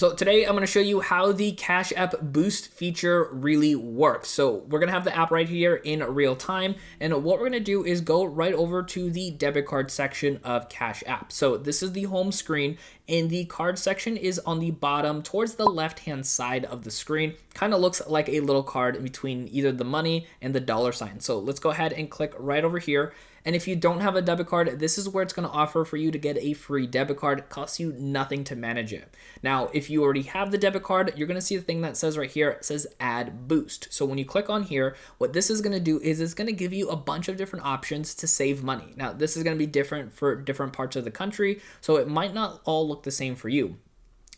So today I'm going to show you how the Cash App Boost feature really works. So we're going to have the app right here in real time. And what we're going to do is go right over to the debit card section of Cash App. So this is the home screen and the card section is on the bottom towards the left-hand side of the screen. Kind of looks like a little card in between either the money and the dollar sign. So let's go ahead and click right over here. And if you don't have a debit card, this is where it's going to offer for you to get a free debit card. It costs you nothing to manage it. Now, if you already have the debit card, you're going to see the thing that says right here, it says add boost. So when you click on here, what this is going to do is it's going to give you a bunch of different options to save money. Now, this is going to be different for different parts of the country, so it might not all look the same for you.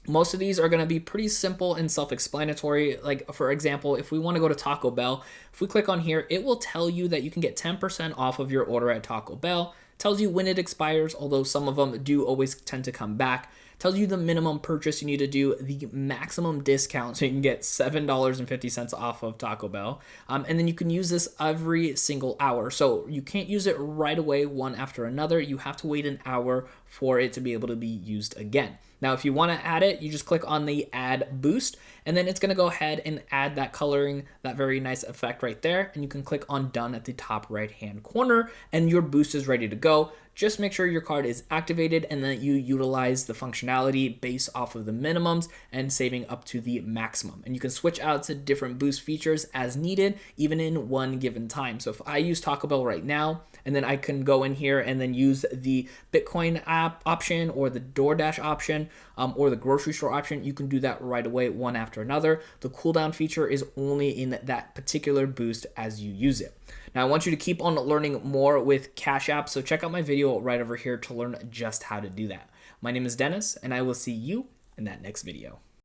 Most of these are going to be pretty simple and self-explanatory. Like, for example, if we want to go to Taco Bell, if we click on here, it will tell you that you can get 10% off of your order at Taco Bell. It tells you when it expires, although some of them do always tend to come back. It tells you the minimum purchase you need to do, the maximum discount, so you can get $7.50 off of Taco Bell. And then you can use this every single hour. So you can't use it right away, one after another. You have to wait an hour for it to be able to be used again. Now, if you want to add it, you just click on the add boost, and then it's going to go ahead and add that coloring, that very nice effect right there. And you can click on done at the top right-hand corner, and your boost is ready to go. Just make sure your card is activated and that you utilize the functionality based off of the minimums and saving up to the maximum. And you can switch out to different boost features as needed, even in one given time. So if I use Taco Bell right now, and then I can go in here and then use the Bitcoin app option or the DoorDash option or the grocery store option, you can do that right away, one after another. The cooldown feature is only in that particular boost as you use it. Now, I want you to keep on learning more with Cash App, so check out my video right over here to learn just how to do that. My name is Dennis, and I will see you in that next video.